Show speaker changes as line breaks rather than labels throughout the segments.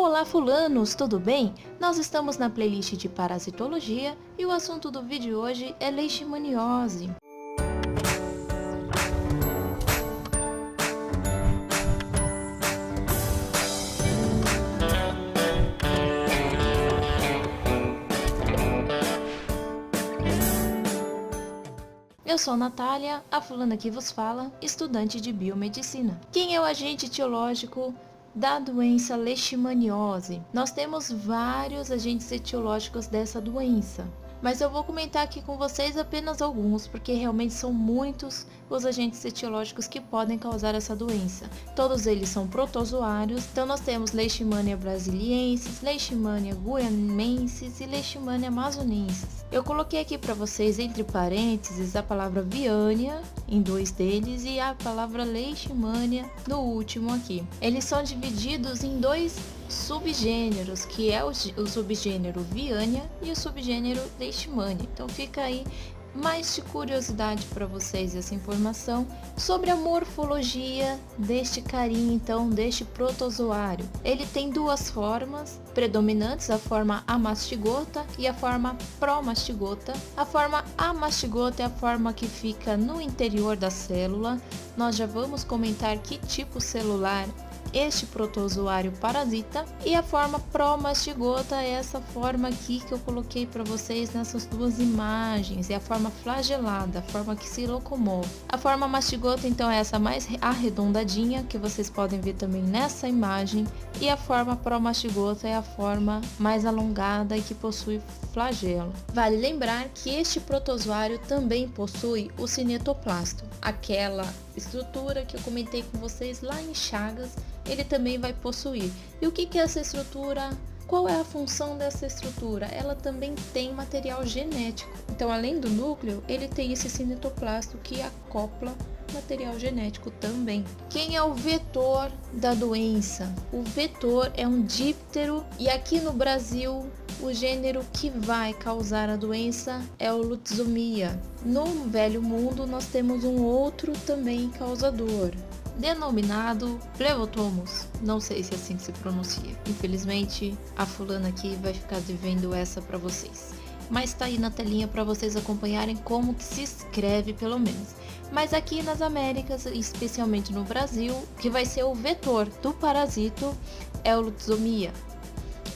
Olá fulanos, tudo bem? Nós estamos na playlist de parasitologia e o assunto do vídeo hoje é leishmaniose. Eu sou Natália, a fulana que vos fala, estudante de biomedicina. Quem é o agente etiológico da doença leishmaniose? Nós temos vários agentes etiológicos dessa doença, mas eu vou comentar aqui com vocês apenas alguns, porque realmente são muitos os agentes etiológicos que podem causar essa doença. Todos eles são protozoários, então nós temos Leishmania brasiliensis, Leishmania guianensis e Leishmania amazonensis. Eu coloquei aqui para vocês entre parênteses a palavra Viania em dois deles e a palavra Leishmania no último aqui. Eles são divididos em dois subgêneros, que é o subgênero Viania e o subgênero Leishmania. Então fica aí mais de curiosidade para vocês essa informação sobre a morfologia deste carinha, então, deste protozoário. Ele tem duas formas predominantes, a forma amastigota e a forma promastigota. A forma amastigota é a forma que fica no interior da célula. Nós já vamos comentar que tipo celular este protozoário parasita, e a forma promastigota é essa forma aqui que eu coloquei para vocês nessas duas imagens, é a forma flagelada, a forma que se locomove. A forma mastigota então é essa mais arredondadinha, que vocês podem ver também nessa imagem, e a forma promastigota é a forma mais alongada e que possui flagelo. Vale lembrar que este protozoário também possui o cinetoplasto, aquela estrutura que eu comentei com vocês lá em Chagas, ele também vai possuir. E o que é essa estrutura? Qual é a função dessa estrutura? Ela também tem material genético. Então, além do núcleo, ele tem esse cinetoplasto que acopla material genético também. Quem é o vetor da doença? O vetor é um díptero e aqui no Brasil o gênero que vai causar a doença é o Lutzomia. No Velho Mundo nós temos um outro também causador, denominado Plevotomus. Não sei se é assim que se pronuncia. Infelizmente a fulana aqui vai ficar devendo essa para vocês. Mas tá aí na telinha para vocês acompanharem como que se escreve pelo menos. Mas aqui nas Américas, especialmente no Brasil, que vai ser o vetor do parasito é o Lutzomia.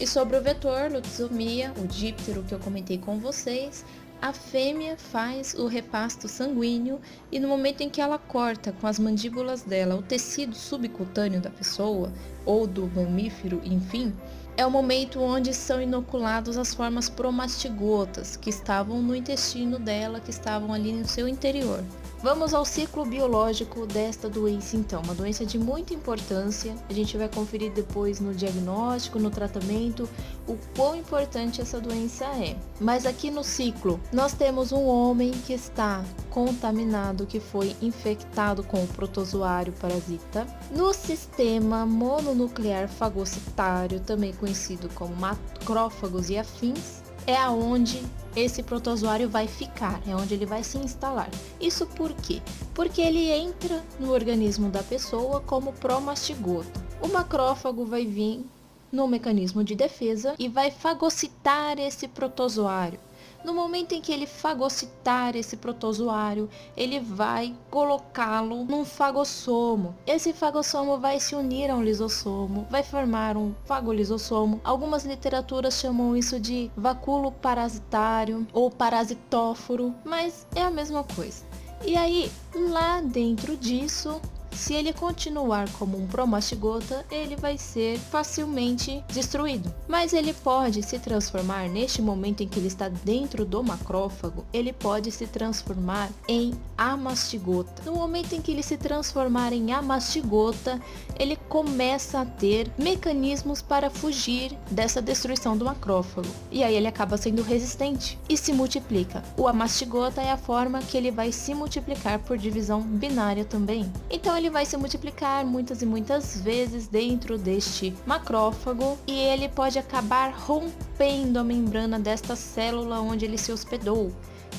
E sobre o vetor Lutzomia, o díptero que eu comentei com vocês, a fêmea faz o repasto sanguíneo e no momento em que ela corta com as mandíbulas dela o tecido subcutâneo da pessoa ou do mamífero, enfim, é o momento onde são inoculadas as formas promastigotas que estavam no intestino dela, que estavam ali no seu interior. Vamos ao ciclo biológico desta doença então, uma doença de muita importância. A gente vai conferir depois no diagnóstico, no tratamento, o quão importante essa doença é. Mas aqui no ciclo, nós temos um homem que está contaminado, que foi infectado com o protozoário parasita. No sistema mononuclear fagocitário, também conhecido como macrófagos e afins, é aonde esse protozoário vai ficar, é onde ele vai se instalar. Isso por quê? Porque ele entra no organismo da pessoa como promastigota. O macrófago vai vir no mecanismo de defesa e vai fagocitar esse protozoário. No momento em que ele fagocitar esse protozoário, ele vai colocá-lo num fagossomo. Esse fagossomo vai se unir a um lisossomo, vai formar um fagolisossomo. Algumas literaturas chamam isso de vacúolo parasitário ou parasitóforo, mas é a mesma coisa. E aí, lá dentro disso, se ele continuar como um promastigota, ele vai ser facilmente destruído. Mas ele pode se transformar, neste momento em que ele está dentro do macrófago, ele pode se transformar em amastigota. No momento em que ele se transformar em amastigota, ele começa a ter mecanismos para fugir dessa destruição do macrófago. E aí ele acaba sendo resistente e se multiplica. O amastigota é a forma que ele vai se multiplicar por divisão binária também. Então ele vai se multiplicar muitas e muitas vezes dentro deste macrófago e ele pode acabar rompendo a membrana desta célula onde ele se hospedou,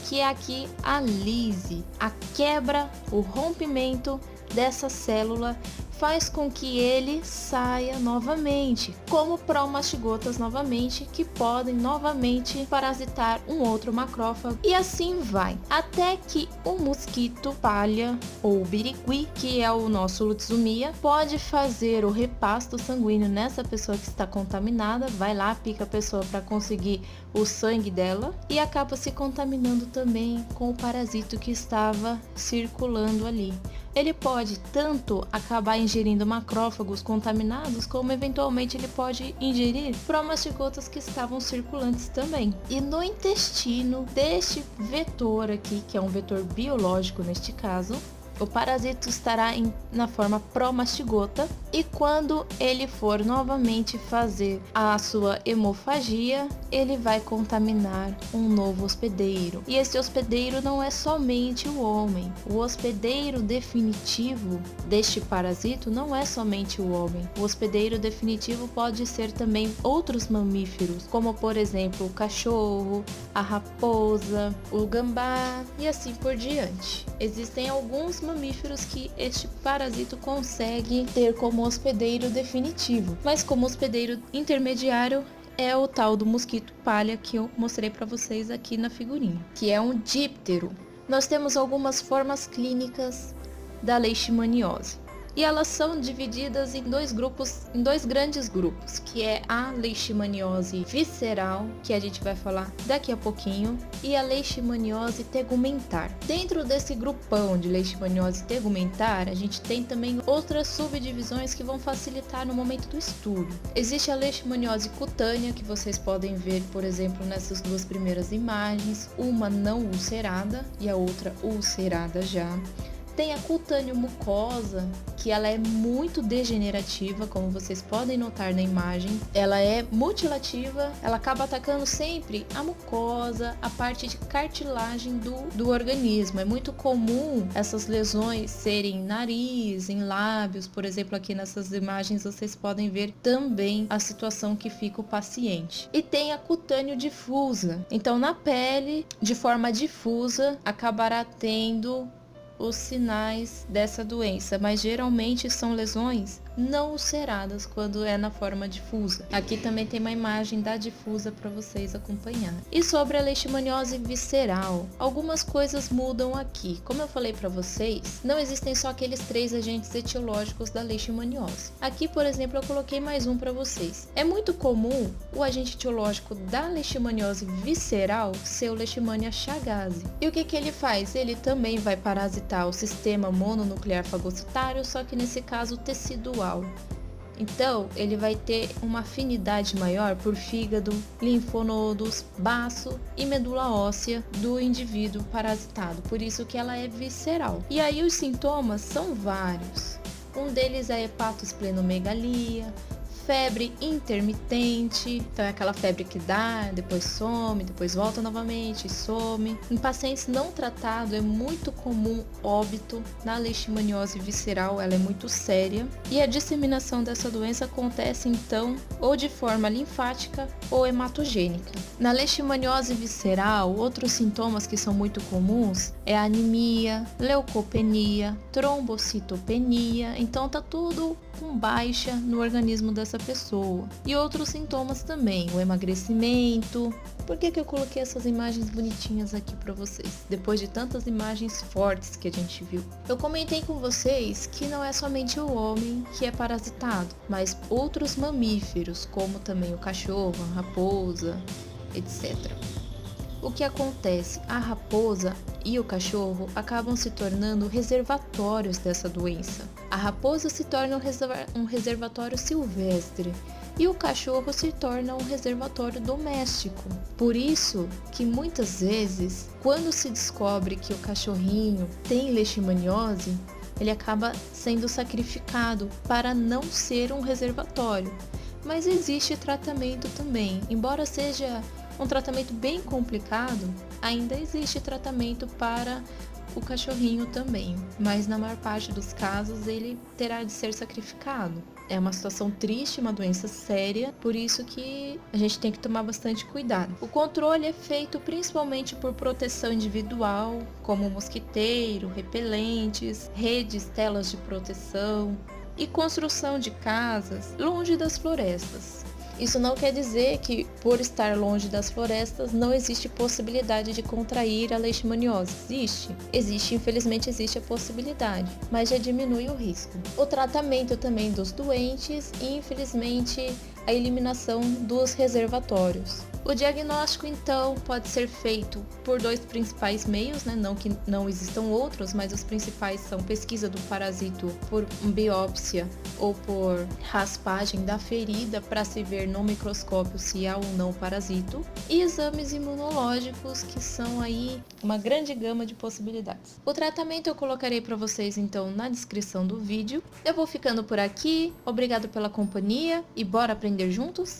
que é aqui a lise, a quebra, o rompimento dessa célula faz com que ele saia novamente, como promastigotas novamente, que podem novamente parasitar um outro macrófago, e assim vai, até que o mosquito palha ou birigui, que é o nosso Lutzumia, pode fazer o repasto sanguíneo nessa pessoa que está contaminada, vai lá, pica a pessoa para conseguir o sangue dela e acaba se contaminando também com o parasito que estava circulando ali. Ele pode tanto acabar ingerindo macrófagos contaminados, como eventualmente ele pode ingerir promastigotas que estavam circulantes também. E no intestino deste vetor aqui, que é um vetor biológico neste caso, o parasito estará na forma promastigota, e quando ele for novamente fazer a sua hemofagia, ele vai contaminar um novo hospedeiro. E esse hospedeiro não é somente o homem. O hospedeiro definitivo deste parasito não é somente o homem. O hospedeiro definitivo pode ser também outros mamíferos, como por exemplo o cachorro, a raposa, o gambá e assim por diante. Existem alguns mamíferos que este parasito consegue ter como hospedeiro definitivo, mas como hospedeiro intermediário é o tal do mosquito palha que eu mostrei para vocês aqui na figurinha, que é um díptero. Nós temos algumas formas clínicas da leishmaniose. E elas são divididas em dois grandes grupos, que é a leishmaniose visceral, que a gente vai falar daqui a pouquinho, e a leishmaniose tegumentar. Dentro desse grupão de leishmaniose tegumentar, a gente tem também outras subdivisões que vão facilitar no momento do estudo. Existe a leishmaniose cutânea, que vocês podem ver, por exemplo, nessas duas primeiras imagens, uma não ulcerada e a outra ulcerada já. Tem a cutâneo mucosa, que ela é muito degenerativa, como vocês podem notar na imagem. Ela é mutilativa, ela acaba atacando sempre a mucosa, a parte de cartilagem do organismo. É muito comum essas lesões serem em nariz, em lábios, por exemplo, aqui nessas imagens vocês podem ver também a situação que fica o paciente. E tem a cutâneo difusa. Então, na pele, de forma difusa, acabará tendo os sinais dessa doença, mas geralmente são lesões não ulceradas quando é na forma difusa. Aqui também tem uma imagem da difusa para vocês acompanhar. E sobre a leishmaniose visceral, algumas coisas mudam aqui. Como eu falei para vocês, não existem só aqueles 3 agentes etiológicos da leishmaniose. Aqui, por exemplo, eu coloquei mais um para vocês. É muito comum o agente etiológico da leishmaniose visceral ser o Leishmania chagas. E o que ele faz? Ele também vai parasitar o sistema mononuclear fagocitário, só que nesse caso tecidual. Então, ele vai ter uma afinidade maior por fígado, linfonodos, baço e medula óssea do indivíduo parasitado, por isso que ela é visceral. E aí os sintomas são vários. Um deles é hepatosplenomegalia, febre intermitente, então é aquela febre que dá, depois some, depois volta novamente e some. Em pacientes não tratados é muito comum óbito na leishmaniose visceral, ela é muito séria. E a disseminação dessa doença acontece então ou de forma linfática ou hematogênica. Na leishmaniose visceral, outros sintomas que são muito comuns é a anemia, leucopenia, trombocitopenia, então tá tudo com baixa no organismo dessa pessoa. E outros sintomas também, o emagrecimento. Por que eu coloquei essas imagens bonitinhas aqui para vocês? Depois de tantas imagens fortes que a gente viu. Eu comentei com vocês que não é somente o homem que é parasitado, mas outros mamíferos, como também o cachorro, a raposa, etc. O que acontece? A raposa e o cachorro acabam se tornando reservatórios dessa doença. A raposa se torna um reservatório silvestre e o cachorro se torna um reservatório doméstico. Por isso que muitas vezes, quando se descobre que o cachorrinho tem leishmaniose, ele acaba sendo sacrificado para não ser um reservatório. Mas existe tratamento também, embora seja um tratamento bem complicado, ainda existe tratamento para o cachorrinho também, mas na maior parte dos casos ele terá de ser sacrificado. É uma situação triste, uma doença séria, por isso que a gente tem que tomar bastante cuidado. O controle é feito principalmente por proteção individual, como mosquiteiro, repelentes, redes, telas de proteção, e construção de casas longe das florestas. Isso não quer dizer que, por estar longe das florestas, não existe possibilidade de contrair a leishmaniose. Infelizmente existe a possibilidade, mas já diminui o risco. O tratamento também dos doentes e, infelizmente, a eliminação dos reservatórios. O diagnóstico, então, pode ser feito por dois principais meios, né? Não que não existam outros, mas os principais são pesquisa do parasito por biópsia ou por raspagem da ferida para se ver no microscópio se há ou não parasito, e exames imunológicos, que são aí uma grande gama de possibilidades. O tratamento eu colocarei para vocês, então, na descrição do vídeo. Eu vou ficando por aqui, obrigado pela companhia e bora aprender juntos?